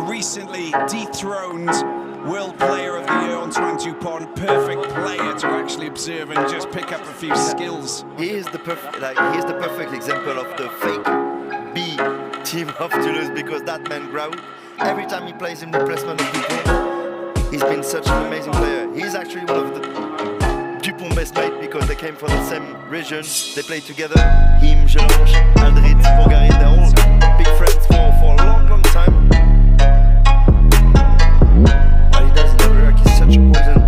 recently dethroned World Player of the Year, Antoine Dupont. Perfect player to actually observe and just pick up a few skills. He is the perfect example of the fake B team of Toulouse, because that man grow every time he plays in replacement of Dupont. He's been such an amazing player. He's actually one of the Dupont best mate, because they came from the same region. They played together. Him, Gelange, Aldrit, Bourgarit, they're all big friends for a long, long time. What he does in the Iraq is such a poison.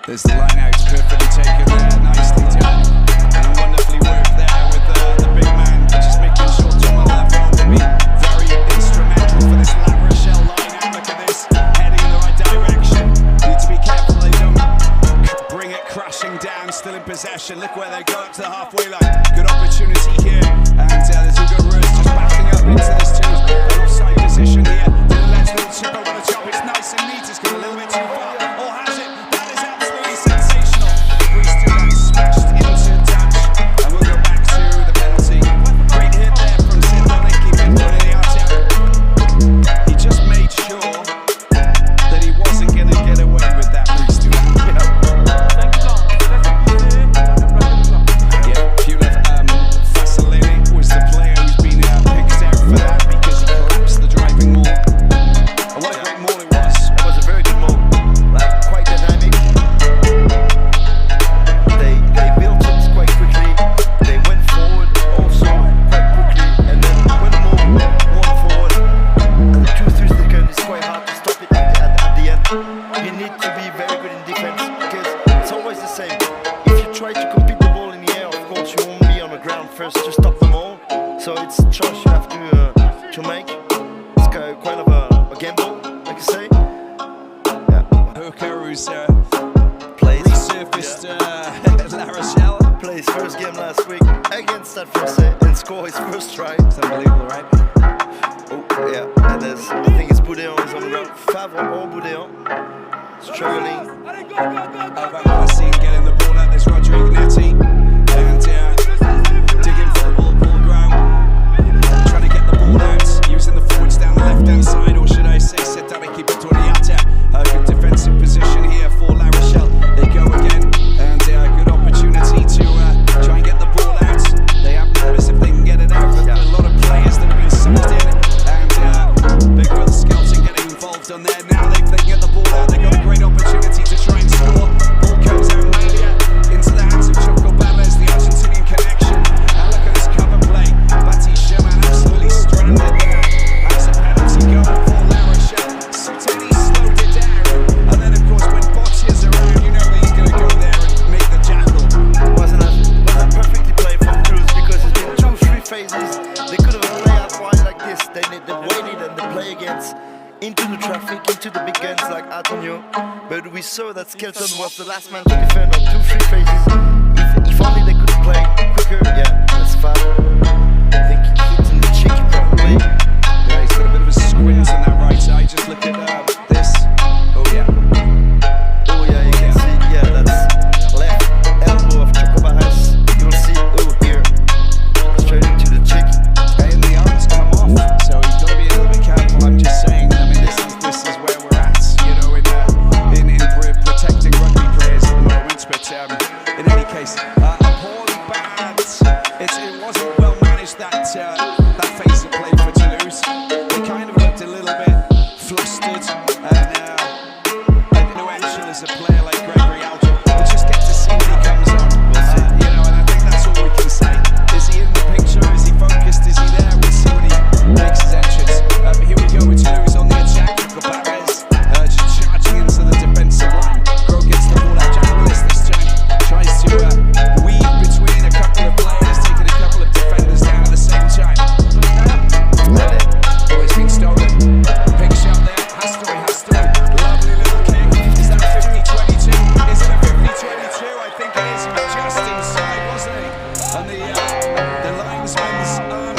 There's the line out, perfectly taken there, nicely done. And wonderfully worked there with the big man, just making sure Thomas Lavron will be very instrumental for this La Rochelle line out. Look at this, heading in the right direction. Need to be careful they don't bring it crashing down, still in possession. Look where they go up to the halfway line. Good opportunity here. And there's Hugo Rose just backing up into this offside position here. Dylan Let's little chip over the top. It's nice and neat. It's gone a little bit too far. Or has it? That is absolutely sensational. Breeze to that, smashed into touch. And we'll go back to the penalty. Great hit there from Sidonic. He been putting the arch out. He just made sure that he wasn't going to get away with that. Breeze to that. Fasolini was the player who's been picked out for that, because he collapsed the driving maul. And what a great maul it was. It was a very good maul, like quite dynamic. They built it quite quickly. They went forward also quite quickly, and then when the maul went forward, and the 2-3 seconds, it's quite hard to stop it at the end. You need to be very good in defense, because it's always the same. If you try to compete the ball in the air, of course you won't be on the ground first to stop the ball. So it's a choice you have to make. It's kind of a gamble, like I say. Yeah. Hooker, who's Plays resurfaced La Rochelle. Plays first game last week against Stade Francais and score his first try. It's unbelievable, right? Oh yeah, and there's, I think it's Boudéan is on the ground. Favre or Boudéan struggling. How about Racine getting the ball out? There's Roger Ignetti. And digging for the ball ground. Trying to get the ball out. Using the forwards down the left-hand side, or should I say Sedanic Betoriata. Good defensive position here for La Rochelle. They go again. And good opportunity to try and get the ball out. They have numbers if they can get it out. But a lot of players that have been sucked in. And Big Will Skelton getting involved on there. Now if they can get the ball out, they've got a great opportunity to try and score. Ball comes out Malia into the hands of Choco Bames, the Argentinian connection. And look at this cover play. Bati Sherman absolutely stranded there. That's a penalty goal for La Rochelle. Suteni slowed it down. And then of course when Boccia's around, you know that he's going to go there and make the jackal. Wasn't perfectly played from Toulouse, because it's been 2-3 phases. They could have played out wide like this. They waited and they play against into the traffic, into the big guns like Antonio. But we saw that Skelton was the last man to defend on 2-3 phases. If only they could play quicker, yeah, that's fine. I think he hit in the cheek probably. Yeah, he's got a bit of a squint in that right eye. Just look at this. Oh yeah. Oh yeah, you can see, yeah, that's left elbow of Chocobaras. You'll see, oh here, straight into the cheek. And the arms come off, so he's got to be a little bit careful. I'm just saying. I mean, this is where we're at, you know, in protecting rugby players at the moment. But in any case, poorly bad. It wasn't well managed, that phase of play for Toulouse. They kind of looked a little bit flustered, and influential as a player like Gregory Alger. But just get to see when he comes on. You know, and I think that's all we can say. Is he in the picture? Is he focused? Is he there? We'll see when he makes his entrance. Here we go with Toulouse on the attack. Barres just charging into the defensive line. Gros gets the ball out. Jack Willis this time tries to weave between a couple of players, taking a couple of defenders down at the same time. Oh, it's been stolen. Big shot there. Hastori. Lovely little kick. Is that a 50-22? Is it a 50-22? I think it is. Just inside, wasn't he? And the linesman's arm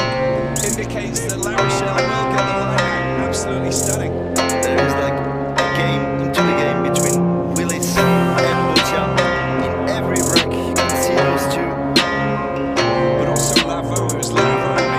indicates that La Rochelle will get the line out. Absolutely stunning. There is like a game into the game between Willis and Boccia. In every break, you can see those two. But also Lavo, who's Lavo.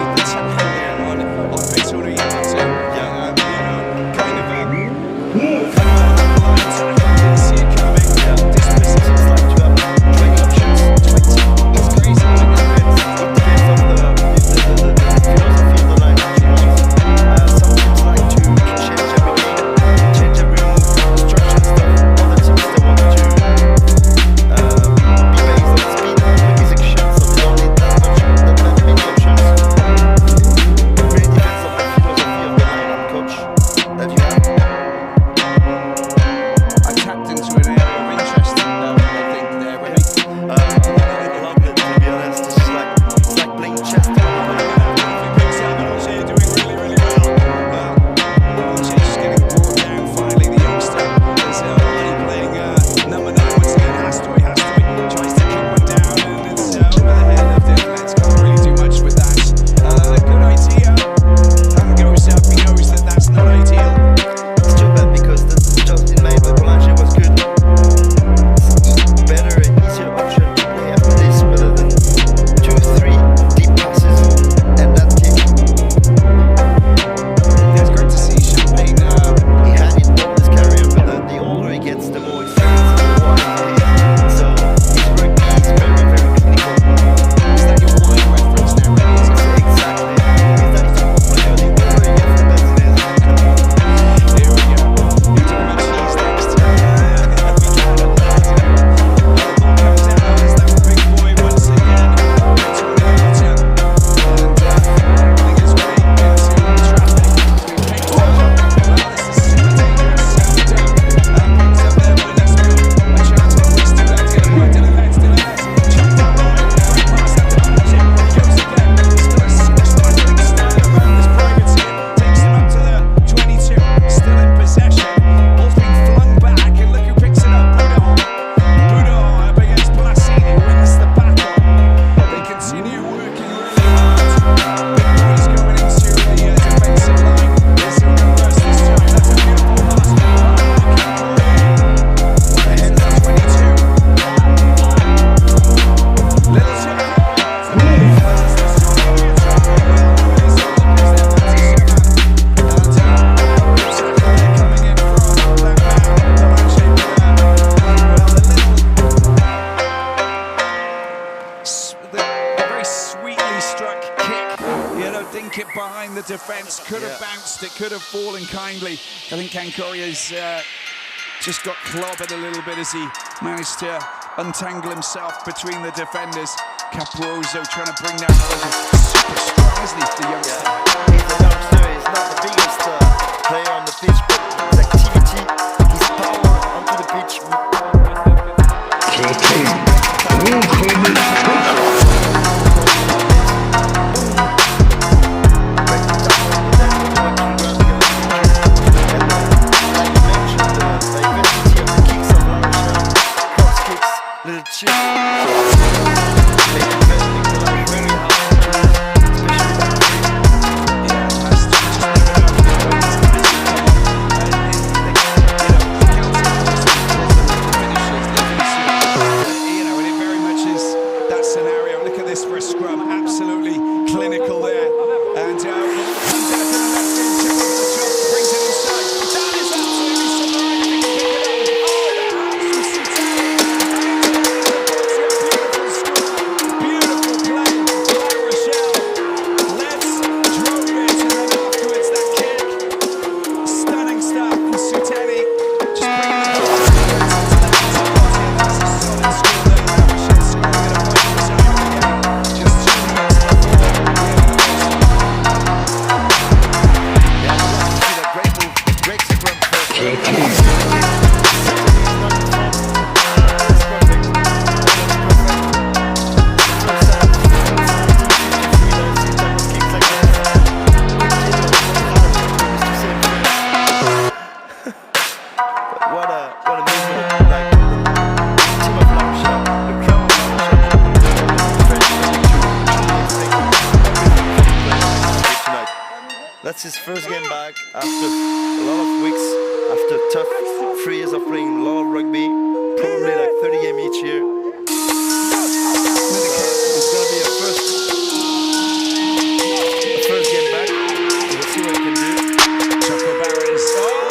behind the defence, could have bounced, it could have fallen kindly. I think Kankoria's just got clobbered a little bit as he managed to untangle himself between the defenders. Capuozzo trying to bring down super strong, isn't he, the youngster? He's a youngster, he's not the biggest player on the pitch, but his activity, his power onto the pitch. Little chip. That's his first game back after a lot of weeks, after tough 3 years of playing a lot of rugby, probably like 30 games each year. It's gonna be a first game back. We'll see what he can do. Choco Barons. Oh,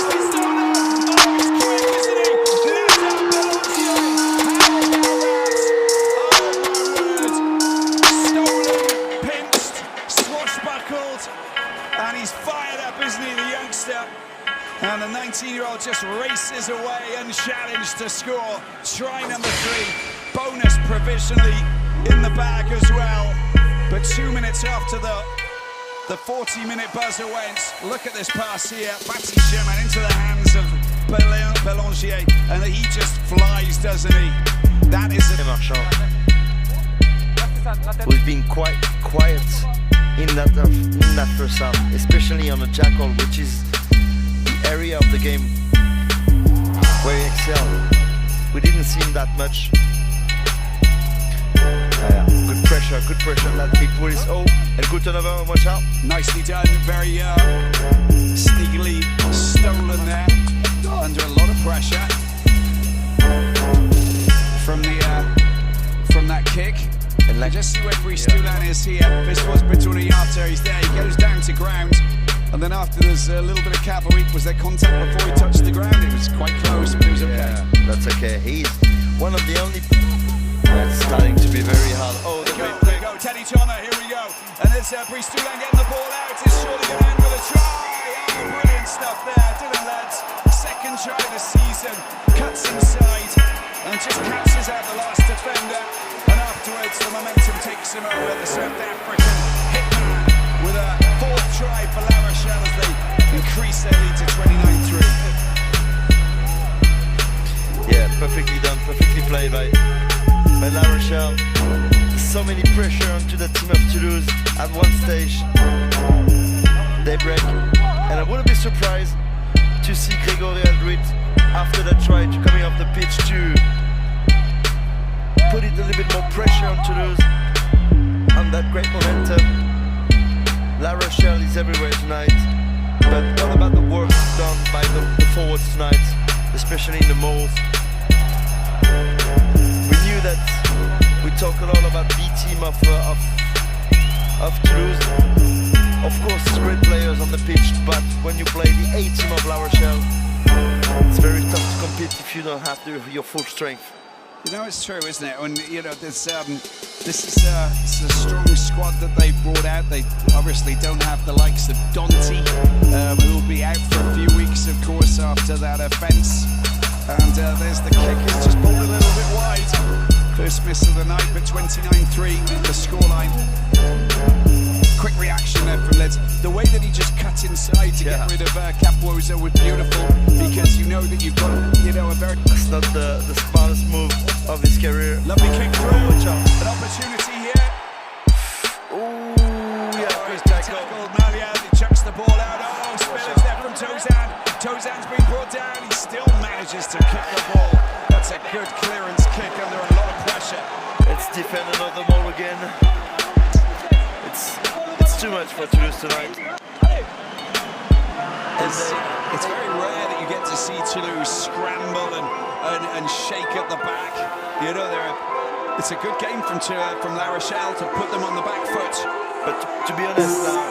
he's stolen! Oh, he's quick, isn't he? Let out Beloncio. Oh my word! Stolen, pinched, swashbuckled. And he's fired up, isn't he, the youngster? And the 19-year-old just races away unchallenged to score. Try number 3. Bonus provisionally in the bag as well. But 2 minutes after the 40-minute buzzer went, look at this pass here. Patsy Sherman into the hands of Belanger. And he just flies, doesn't he? That is a... Marchand, who's been quite quiet in that first half, especially on the jackal, which is the area of the game where he excelled. We didn't see him that much. Good pressure on that big police. Oh, and good turnover, watch out. Nicely done, very sneakily stolen there, under a lot of pressure from that kick. And just see where Brice Dulin is here. This was Betuniata, he's there, he goes down to ground. And then after there's a little bit of cavalry, was there contact before he touched the ground? It was quite close, but it was okay. Yeah, that's okay. He's one of the only... That's starting to be very hard. Oh, there we go, Teddy Turner, here we go. And there's Brice Dulin getting the ball out. It's surely going to end with a try. Oh, brilliant stuff there. Dylan Lads, second try of the season. Cuts inside and just catches out the last defender. And afterwards, the momentum takes him over. The South African hitman with a 4th try for La Rochelle as they increase their lead to 29-3. Yeah, perfectly done, perfectly played by La Rochelle. So many pressure onto the team of Toulouse at one stage. They break. And I wouldn't be surprised to see Grégory Aldrit after that try to coming off the pitch to put it a little bit more pressure on Toulouse on that great momentum. La Rochelle is everywhere tonight, but what about the work done by the forwards tonight, especially in the mauls? We knew that we talk a lot about B team of Toulouse. Of course, great players on the pitch, but when you play the A team of La Rochelle, it's very tough to compete if you don't have your full strength. You know, it's true, isn't it? When you know, this is it's a strong squad that they've brought out. They obviously don't have the likes of Dante, who will be out for a few weeks, of course, after that offence. And there's the kick. It's just pulled a little bit wide. First miss of the night, but 29-3, the scoreline. Quick reaction there from Lids. The way that he just cut inside to get rid of Capwoza was beautiful, because you know that you've got, you know, a very... That's not the smartest move of his career. Lovely kick through. An opportunity here. Ooh, yeah, great tackle. Malia, he chucks the ball out. Oh, spillage there from Tozan. Tozan's been brought down. He still manages to kick the ball. That's a good clearance kick under a lot of pressure. Let's defend another ball again. It's too much for Toulouse tonight. It's very rare that you get to see Toulouse scramble and shake at the back. You know, it's a good game from La Rochelle to put them on the back foot. But to be honest now,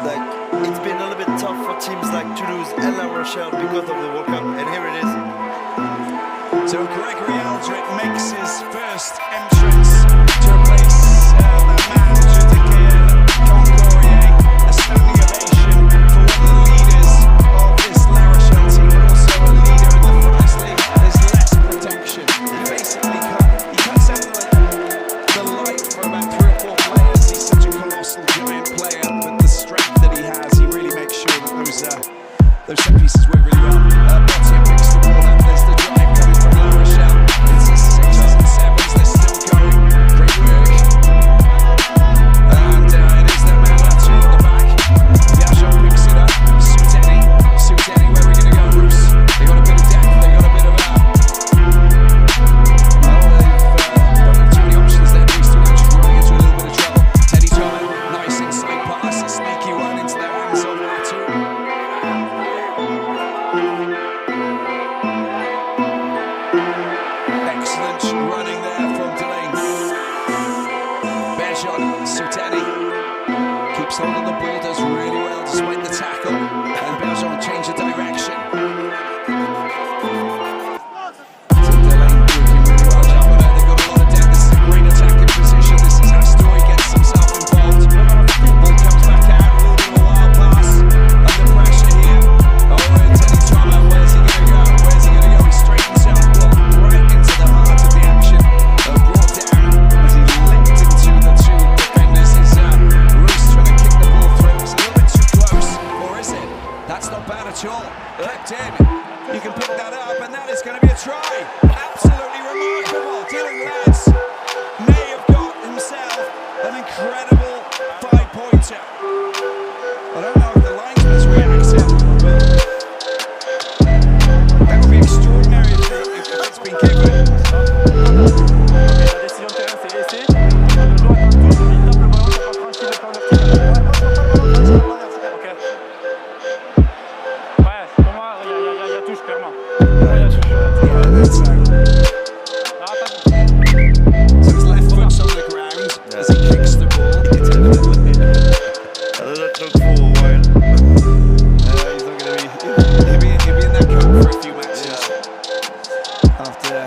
like, it's been a little bit tough for teams like Toulouse and La Rochelle because of the World Cup, and here it is. So Gregory Aldrit makes his first entrance to replace the manager de Concourier. A standing ovation for one of the leaders of this La Rochelle team, but also a leader in the first league. There's less protection. He basically cuts out the light for about 3 or 4 players. He's such a colossal giant player, but the strength that he has, he really makes sure that those set pieces work really well. Botier picks the ball up. There's the drive coming from La Rochelle. It's the 6s and 7s. They're still going. Great work. And it is their man actually at the back. Biagio picks it up. Souteni, where are we going to go, Bruce? They got a bit of depth. They got a bit of they've don't have too many options there. Bruce too much running into a little bit of trouble. Teddy Thomas, nice inside pass. A sneaky one into their hands on that too. Excellent running there from Delane. Bergeron, Souteni keeps hold of the ball, does really well despite the tackle, and Bergeron change of direction. So Delane working really well. They've got a lot of depth. This is a great attacking position. This is how Story gets himself involved. Ball comes back out, a little bit of a wild pass. Under pressure here. Oh, and Teddy Thomas, where's he going to go? Where's he going to go? He straightens up, right into the heart of the action. Brought down as he linked into the 2 defenders. Is Roos trying to kick the ball through? It's a little bit too close, or is it? That's not bad at all. Kept in. You can pick that up, and that is going to be a try. Absolutely remarkable. Dylan Lads may have got himself an incredible 5-pointer. I don't know if the linesman's reacted, but that would be extraordinary if it's been given. La décision de terrain c'est laissé. Le joueur est dans le tour, il tape le ballon, il va franchir le plan vertical. Ok. Ouais, pour moi, il y a touche clairement. Il y a touche. So his left foot's on the ground as he kicks the ball. I let it look for a while. He's not going to be. He'll be in that cup for a few matches after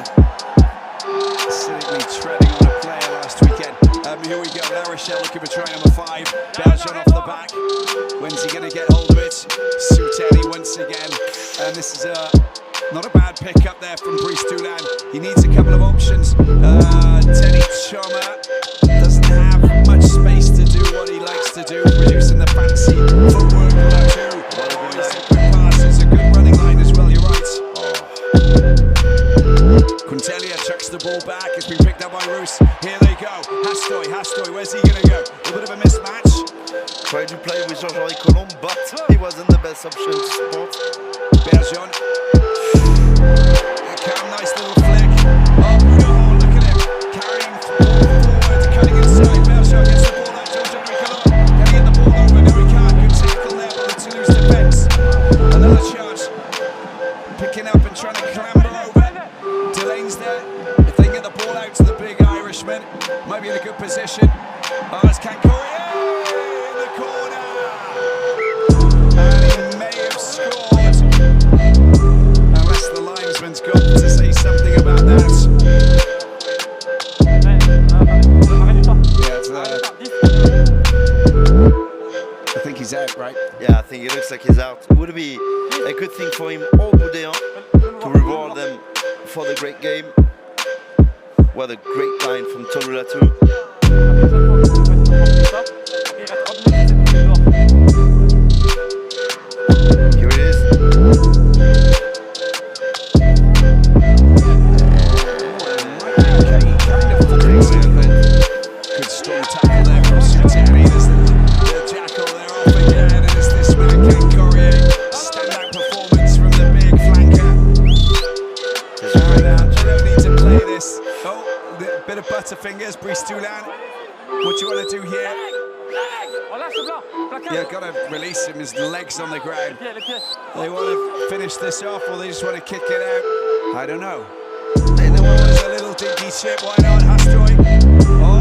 cynically treading on a player last weekend. Here we go. La Rochelle looking for try number 5. Bergeron off the back. When's he going to get hold of it? Souteni once again. And this is not a bad pick up there from Brice Toulan. He needs a couple of options. Teddy Thomas doesn't have much space to do what he likes to do, producing the fancy footwork there too. It's a good pass, it's a good running line as well, you're right. Quintelia chucks the ball back, it's been picked up by Roos. Here they go. Hastoy, where's he going to go? A little bit of a mismatch. Tried to play with Jean-Marie Colomb, but he wasn't the best option to support. Bergeron. Nice little flick. Oh, look at him. Carrying forward, cutting inside. Bergeron gets the ball out to Jean-Marie Colomb. Can he get the ball over? No, he can't. Good tackle there by the Toulouse defence. Another charge. Picking up and trying to clamber over. Delane's there. If they can get the ball out to the big Irishman, might be in a good position. Oh, it's Kankourier in the corner. And he may have scored. he's out, right? Yeah, I think it looks like he's out. Would it be a good thing for him or Boudéan to reward them for the great game? What a great line from Tolula too. Here it is. Good strong tackle there from Sutani. There's the jackal there off again. And it's this man, Ken Corrier. Standout performance from the big flanker. They don't need to play this. Oh, a bit of butterfingers, Brice Toulin. What do you want to do here? Yeah, got to release him, his legs on the ground. They want to finish this off or they just want to kick it out? I don't know. There's a little dinky chip, why not, Hastroy? Oh,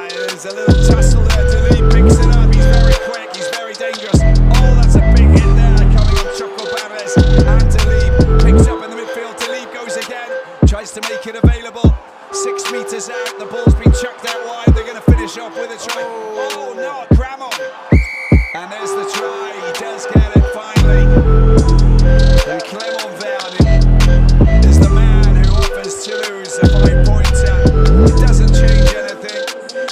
there's a little tussle there. Delib picks it up, he's very quick, he's very dangerous. Oh, that's a big hit there coming on Choco Babes. And Delib picks up in the midfield. Delib goes again, tries to make it available. 6 meters out, the ball's been chucked out wide. They're going to finish off with a try. Oh, no, Cramon. And there's the try, he does get it finally. And Clement Verne is the man who offers Toulouse a 5-pointer. It doesn't change anything.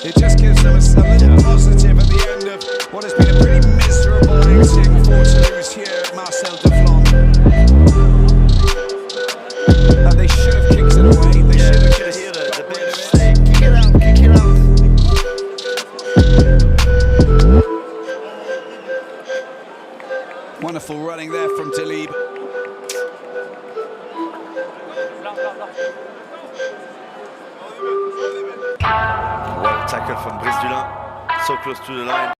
It just gives them a little positive at the end of what has been a pretty miserable outing for Toulouse here at Marcel Deflon. And they should have kicked it away. They should have just got rid of it. Kick it out, kick it out. Wonderful running there from Delib. Well tackled from Brice Toulin, so close to the line.